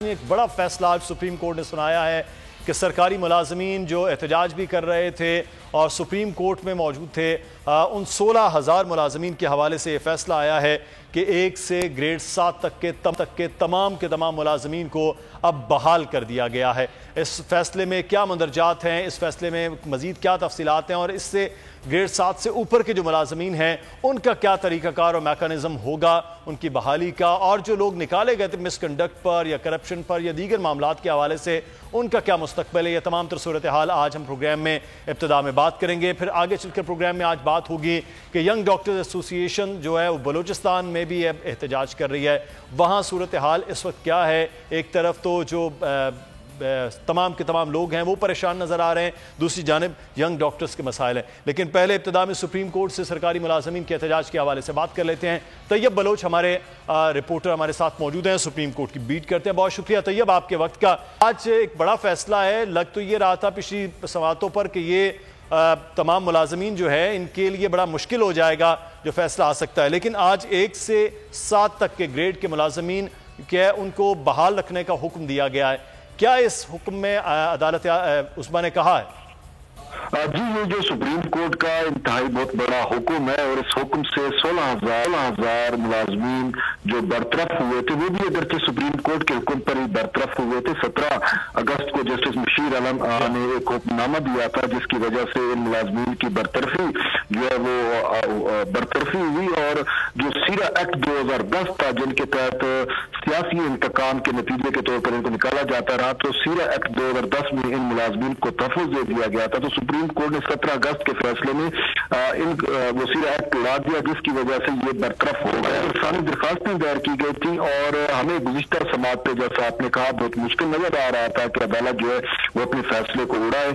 ایک بڑا فیصلہ آج سپریم کورٹ نے سنایا ہے کہ سرکاری ملازمین جو احتجاج بھی کر رہے تھے اور سپریم کورٹ میں موجود تھے ان 16,000 ملازمین کے حوالے سے یہ فیصلہ آیا ہے کہ 1 سے گریڈ 7 تک کے تمام ملازمین کو اب بحال کر دیا گیا ہے۔ اس فیصلے میں کیا مندرجات ہیں، اس فیصلے میں مزید کیا تفصیلات ہیں اور اس سے گریڈ 7 سے اوپر کے جو ملازمین ہیں ان کا کیا طریقہ کار اور میکانزم ہوگا ان کی بحالی کا، اور جو لوگ نکالے گئے تھے مس کنڈکٹ پر یا کرپشن پر یا دیگر معاملات کے حوالے سے ان کا کیا مستقبل ہے، یہ تمام تر صورتحال آج ہم پروگرام میں ابتدا میں بات کریں گے۔ پھر آگے چل کر پروگرام میں آج بات ہوگی کہ ینگ ڈاکٹرز ایسوسی ایشن جو ہے وہ بلوچستان میں بھی احتجاج کر رہی ہے، وہاں صورتحال اس وقت کیا ہے۔ ایک طرف تو جو تمام کے تمام لوگ ہیں وہ پریشان نظر آ رہے ہیں، دوسری جانب ینگ ڈاکٹرز کے مسائل ہیں، لیکن پہلے ابتدا میں سپریم کورٹ سے سرکاری ملازمین کے احتجاج کے حوالے سے بات کر لیتے ہیں۔ طیب بلوچ ہمارے رپورٹر ہمارے ساتھ موجود ہیں، سپریم کورٹ کی بیٹ کرتے ہیں۔ بہت شکریہ طیب آپ کے وقت کا۔ آج ایک بڑا فیصلہ ہے، لگ تو یہ رہا تھا پچھلی سماعتوں پر کہ یہ تمام ملازمین جو ہے ان کے لیے بڑا مشکل ہو جائے گا جو فیصلہ آ سکتا ہے، لیکن آج 1 سے 7 تک کے گریڈ کے ملازمین کے ان کو بحال رکھنے کا حکم دیا گیا ہے۔ کیا اس حکم میں عدالت عظمیٰ نے کہا ہے؟ جی، یہ جو سپریم کورٹ کا انتہائی بہت بڑا حکم ہے اور اس حکم سے 16,000 ملازمین جو برطرف ہوئے تھے، وہ بھی اگرچہ سپریم کورٹ کے حکم پر ہی برطرف ہوئے تھے۔ 17 اگست کو جسٹس مشیر عالم نے ایک حکم نامہ دیا تھا جس کی وجہ سے ان ملازمین کی برطرفی جو ہے وہ برطرفی ہوئی، اور جو سیرا ایکٹ 2010 تھا جن کے تحت سیاسی انتقام کے نتیجے کے طور پر ان کو نکالا جاتا رہا، تو سیرا ایکٹ 2010 میں ان ملازمین کو تحفظ دے دیا گیا تھا۔ تو سپریم کورٹ نے 17 اگست کے فیصلے میں وسیلہ ایکٹ اڑا دیا جس کی وجہ سے یہ برطرف ہو گیا۔ ثانی درخواستیں دائر کی گئی تھی اور ہمیں گزشتہ سماعت پہ جیسا آپ نے کہا بہت مشکل نظر آ رہا تھا کہ عدالت جو ہے وہ اپنے فیصلے کو اڑائے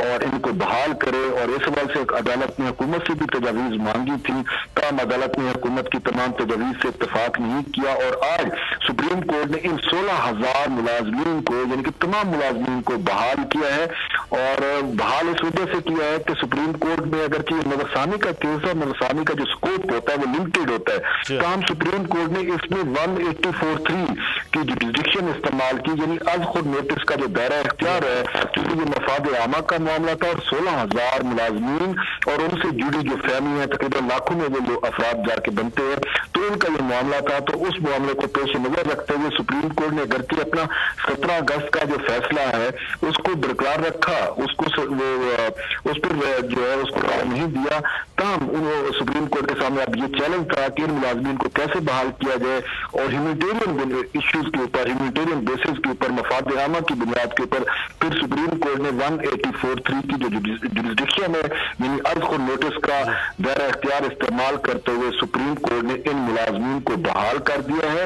اور ان کو بحال کرے، اور اس حوالے سے عدالت نے حکومت سے بھی تجاویز مانگی تھی، تاہم عدالت نے حکومت کی تمام تجاویز سے اتفاق نہیں کیا، اور آج سپریم کورٹ نے ان 16,000 ملازمین کو یعنی کہ تمام ملازمین کو بحال کیا ہے، اور بحال اس وجہ سے کیا ہے کہ سپریم کورٹ میں اگرچہ نظرثانی کا کیس ہے، نظرثانی کا جو سکوپ ہوتا ہے وہ لمیٹڈ ہوتا ہے، تاہم سپریم کورٹ نے اس میں 184(3) کی جوریسڈکشن استعمال کی، یعنی از خود نوٹس کا جو دائرہ اختیار ہے، کیونکہ یہ مفاد عامہ کا معاملہ تھا اور 16,000 ملازمین اور ان سے جڑی جو فہمی ہے تقریباً لاکھوں میں وہ افراد جا کے بنتے ہیں، تو ان کا یہ معاملہ تھا۔ تو اس معاملے کو پیش نظر رکھتے ہوئے سپریم کورٹ نے اگرچہ اپنا 17 اگست کا جو فیصلہ ہے اس کو برقرار رکھا، اس پر جو ہے اس کو نہیں دیا، تاہم سپریم کورٹ کے سامنے اب یہ چیلنج تھا کہ ان ملازمین کو کیسے بحال کیا جائے، اور ہیومینٹیرین ایشوز کے اوپر، ہیومینٹیرین بیسز کے اوپر، مفاد عامہ کی بنیاد کے اوپر پھر سپریم کورٹ نے 184(3) کی جو جوریسڈکشن ہے یعنی از خود نوٹس کا دائرہ اختیار استعمال کرتے ہوئے سپریم کورٹ نے ان ملازمین کو بحال کر دیا ہے،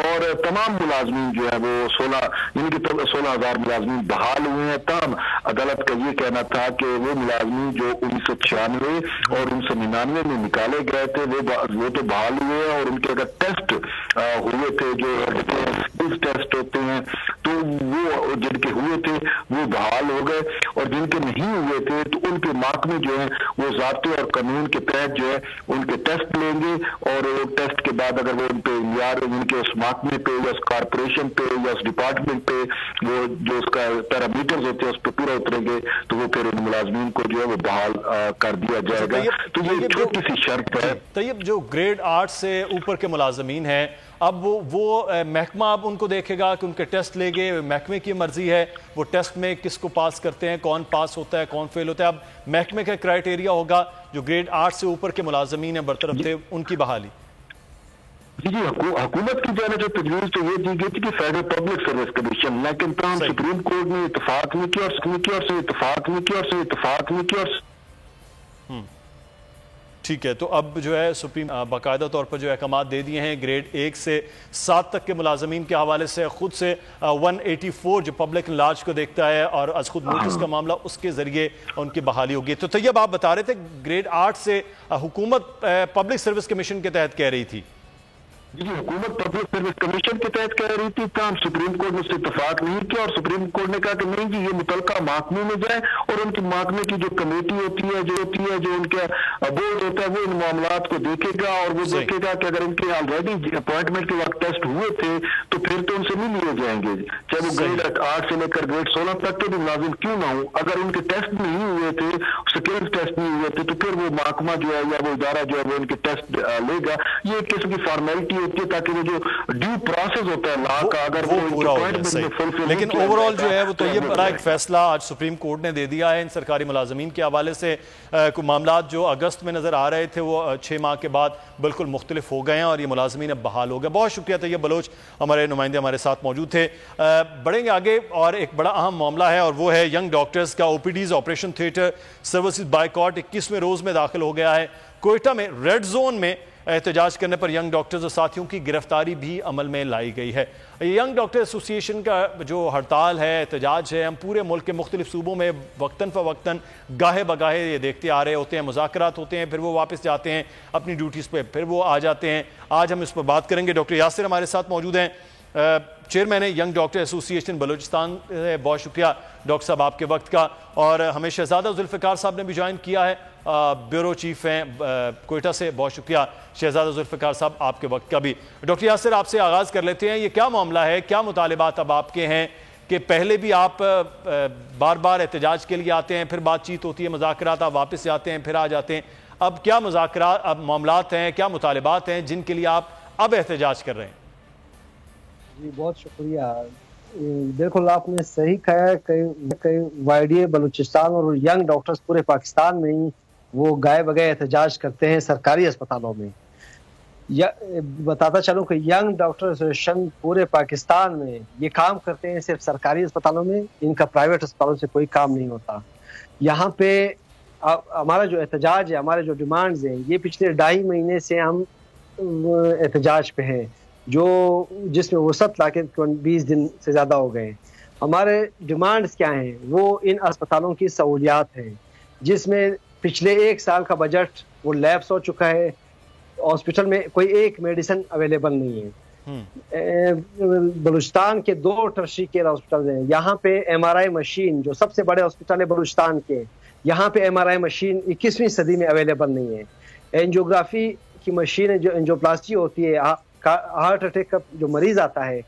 اور تمام ملازمین جو ہے وہ 16,000 ملازمین بحال ہوئے ہیں۔ تاہم عدالت کا یہ کہنا تھا کہ وہ ملازمین جو 1996 اور 1999 میں نکالے گئے تھے وہ تو بحال ہوئے ہیں، اور ان کے اگر ٹیسٹ ہوئے تھے جو اسکلز ٹیسٹ ہوتے ہیں تو وہ جن کے ہوئے تھے وہ بحال ہو گئے، اور جن کے نہیں ہوئے تھے تو ان کے محکمے جو ہیں وہ ضابطے اور قانون کے تحت جو ہے ان کے ٹیسٹ لیں گے، اور ٹیسٹ کے بعد اگر وہ ان پہ معیار ان کے اس محکمے پہ یا اس کارپوریشن پہ یا اس ڈپارٹمنٹ پہ وہ جو اس کا پیرامیٹرز ہوتے ہیں اس پہ پورا اتریں گے تو وہ پھر ان ملازمین کو جو ہے وہ بحال کر دیا جائے گا۔ تو یہ چھوٹی سی شرط ہے۔ طیب، جو گریڈ 8 سے اوپر کے ملازمین ہیں اب وہ محکمہ اب ان کو دیکھے گا کہ ان کے ٹیسٹ لے گے، محکمے کی مرضی ہے وہ ٹیسٹ میں کس کو پاس کرتے ہیں، کون پاس ہوتا ہے کون فیل ہوتا ہے، اب محکمے کا کرائیٹیریا ہوگا جو گریڈ 8 سے اوپر کے ملازمین ہیں برطرف تھے ان کی بحالی۔ جی، حکومت کی جانب سے تجویز تو یہ دی گئی تھی کہ فیڈرل پبلک سروس کمیشن، لیکن تاہم سپریم کورٹ نے اتفاق نہیں کیا اور ٹھیک ہے، تو اب جو ہے سپریم باقاعدہ طور پر جو احکامات دے دیے ہیں گریڈ 1 سے 7 تک کے ملازمین کے حوالے سے، خود سے 184 جو پبلک لاج کو دیکھتا ہے اور از خود نوٹس کا معاملہ اس کے ذریعے ان کی بحالی ہوگی۔ تو طیب، آپ بتا رہے تھے گریڈ 8 سے حکومت پبلک سروس کمیشن کے تحت کہہ رہی تھی۔ جی، حکومت پبلک سروس کمیشن کے تحت کہہ رہی تھی، تاہم سپریم کورٹ نے اس سے اتفاق نہیں کیا، اور سپریم کورٹ نے کہا کہ نہیں جی، یہ متعلقہ محکمے میں جائے اور ان کے محکمے کی جو کمیٹی ہوتی ہے جو ان کا بورڈ ہوتا ہے وہ ان معاملات کو دیکھے گا، اور وہ دیکھے گا کہ اگر ان کے آلریڈی اپوائنٹمنٹ کے وقت टेस्ट हुए थे तो फिर तो उनसे नहीं लिए जाएंगे, चाहे वो ग्रेड 8 से लेकर ग्रेड 16 तक के भी मुलाजिम क्यों ना हो। अगर उनके टेस्ट नहीं हुए थे, स्किल्स टेस्ट नहीं हुए थे, तो फिर वो महकमा जो है या वो इदारा जो है वो उनके टेस्ट लेगा। ये एक किस्म की फॉर्मेलिटी होती है ताकि वो जो ड्यू प्रोसेस होता है लॉ का अगर वो पूरा हो जाए। लेकिन ओवरऑल जो है वो तो ये बड़ा एक फैसला आज सुप्रीम कोर्ट ने दे दिया है इन सरकारी मुलाजमीन के हवाले से। कुछ मामला जो अगस्त में नजर आ रहे थे वो 6 माह के बाद बिल्कुल मुख्तलिफ हो गए हैं और ये मुलाजमीन अब बहाल हो गए। बहुत शुक्रिया तैयब बलोच, हमारे नुमाइंदे हमारे साथ मौजूद थे। बढ़ेंगे आगे और एक बड़ा अहम मामला है और वो है यंग डॉक्टर्स का OPDs operation theatre services boycott 21वें रोज में दाखिल हो गया है। कोयटा में रेड जोन में एहतजाज करने पर यंग डॉक्टर्स और साथियों की गिरफ्तारी भी अमल में लाई गई है। यंग डॉक्टर एसोसिएशन का जो हड़ताल है, एहतजाज है, हम पूरे मुल्क के मुख्तलिफ सूबों में वक्तन फ़वक्तन गाहे बगाहे ये देखते आ रहे होते हैं। मुज़ाकरात होते हैं, फिर वो वापस जाते हैं अपनी ड्यूटीज़ पे, फिर वो आ जाते हैं। आज हम इस पर बात करेंगे। डॉक्टर यासिर हमारे साथ मौजूद हैं, चेयरमैन है यंग डॉक्टर एसोसिएशन बलूचिस्तान। बहुत शुक्रिया डॉक्टर साहब आपके वक्त का। और हमें शहजादा जुल्फ़िकार साहब ने भी ज्वाइन किया है, ब्यूरो चीफ हैं कोयटा से। बहुत शुक्रिया शहजादा जुल्फ़िकार साहब आपके वक्त का भी। डॉक्टर यासिर आपसे आगाज़ कर लेते हैं, ये क्या मामला है, क्या मुतालिबात अब आपके हैं कि पहले भी आप बार बार एहतजाज के लिए आते हैं, फिर बातचीत होती है, मुज़ाकरात, आप वापस जाते हैं, फिर आ जाते हैं। अब क्या मुज़ाकरात, अब मामलात हैं, क्या मुतालिबात हैं जिनके लिए आप अब एहतजाज कर रहे हैं? जी बहुत शुक्रिया। बिल्कुल आपने सही कहा, कई वाईडीए बलूचिस्तान और यंग डॉक्टर्स पूरे पाकिस्तान में ही वो गाए बगैर एहतजाज करते हैं सरकारी अस्पतालों में। बताता चलूँ कि यंग डॉक्टर एसोसिएशन पूरे पाकिस्तान में ये काम करते हैं सिर्फ सरकारी अस्पतालों में, इनका प्राइवेट अस्पतालों से कोई काम नहीं होता। यहाँ पे हमारा जो एहतजाज है, हमारे जो डिमांड्स हैं, ये पिछले 2.5 महीने से हम एहतजाज पे हैं, जिसमें वसत लाके 20 दिन से ज़्यादा हो गए। हमारे डिमांड्स क्या हैं? वो इन अस्पतालों की सहूलियात हैं, जिसमें पिछले 1 साल का बजट वो लैप्स हो चुका है। हॉस्पिटल में कोई एक मेडिसिन अवेलेबल नहीं है। बलूचिस्तान के 2 टर्शरी केयर हॉस्पिटल हैं। यहाँ पे MRI मशीन, जो सबसे बड़े हॉस्पिटल है बलूचिस्तान के, यहाँ पे MRI मशीन 21वीं सदी में अवेलेबल नहीं है। एंजियोग्राफी की मशीन, जो एंजियोप्लास्टी होती है, हार्ट अटैक का जो मरीज आता है,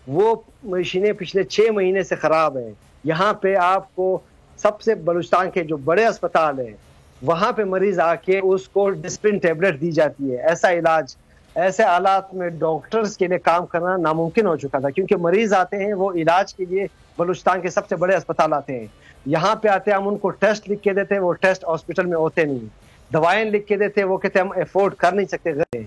वो मशीनें पिछले 6 महीने से ख़राब है। यहाँ पे आपको सबसे बलूचिस्तान के जो बड़े अस्पताल हैं, वहाँ पे मरीज आके उसको डिस्प्रिन टेबलेट दी जाती है। ऐसा इलाज, ऐसे हालात में डॉक्टर्स के लिए काम करना नामुमकिन हो चुका था, क्योंकि मरीज आते हैं वो इलाज के लिए बलूचिस्तान के सबसे बड़े अस्पताल आते हैं। यहाँ पे आते हैं, हम उनको टेस्ट लिख के देते हैं, वो टेस्ट हॉस्पिटल में होते नहीं। दवाएं लिख के देते हैं, वो कहते हैं हम अफोर्ड कर नहीं सकते,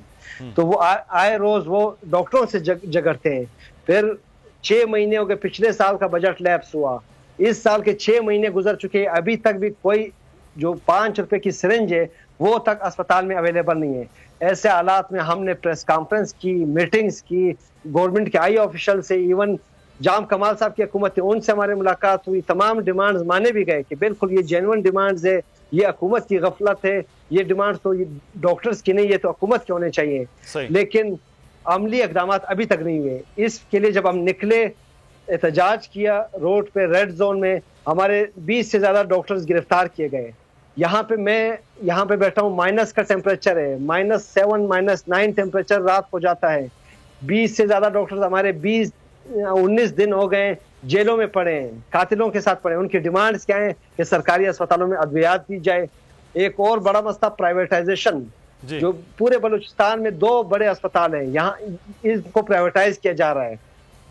तो वो आए रोज वो डॉक्टरों से झगड़ते हैं। फिर 6 महीने हो गए, पिछले साल का बजट लैप्स हुआ, इस साल के 6 महीने गुजर चुके, अभी तक भी कोई जो 5 रुपए की सिरिंज है वो तक अस्पताल में अवेलेबल नहीं है। ऐसे हालात में हमने प्रेस कॉन्फ्रेंस की, मीटिंग्स की, गवर्नमेंट के हाई ऑफिशियल से, इवन जाम कमाल साहब की हुकूमत है, उनसे हमारी मुलाकात हुई। तमाम डिमांड्स माने भी गए कि बिल्कुल ये जेन्युइन डिमांड्स है, ये हुकूमत की गफलत है, ये डिमांड्स तो डॉक्टर्स की नहीं, ये तो हुकूमत के होने चाहिए। लेकिन अमली इकदाम अभी तक नहीं हुए। इसके लिए जब हम निकले, एहतजाज किया रोड पे, रेड जोन में हमारे 20 से ज्यादा डॉक्टर्स गिरफ्तार किए गए। मैं यहाँ पे बैठा हूँ, माइनस का टेम्परेचर है, -7 -9 टेम्परेचर रात को जाता है। 20 से ज्यादा डॉक्टर्स हमारे 19 दिन हो गए जेलों में पड़े हैं, कातिलों के साथ पड़े हैं। उनकी डिमांड्स क्या है कि सरकारी अस्पतालों में अद्वियात दी जाए। एक और बड़ा मसला प्राइवेटाइजेशन, जो पूरे बलूचिस्तान में 2 बड़े अस्पताल हैं, यहाँ इनको प्राइवेटाइज किया जा रहा है।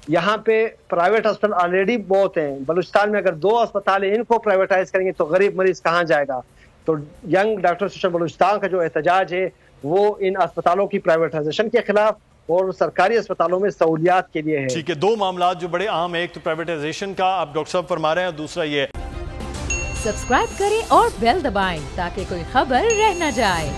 यहाँ पे प्राइवेट अस्पताल ऑलरेडी बहुत हैं बलूचिस्तान में, अगर 2 अस्पताल हैं, इनको प्राइवेटाइज करेंगे तो गरीब मरीज कहाँ जाएगा? तो यंग डॉक्टर एसोसिएशन बलूचिस्तान का जो एहतजाज है वो इन अस्पतालों की प्राइवेटाइजेशन के खिलाफ और सरकारी अस्पतालों में सहूलियात के लिए है। ठीक है, 2 मामला जो बड़े अहम है, एक तो प्राइवेटाइजेशन का आप डॉक्टर साहब फरमा रहे हैं, और दूसरा ये। सब्सक्राइब करें और बेल दबाएं ताकि कोई खबर रह न जाए।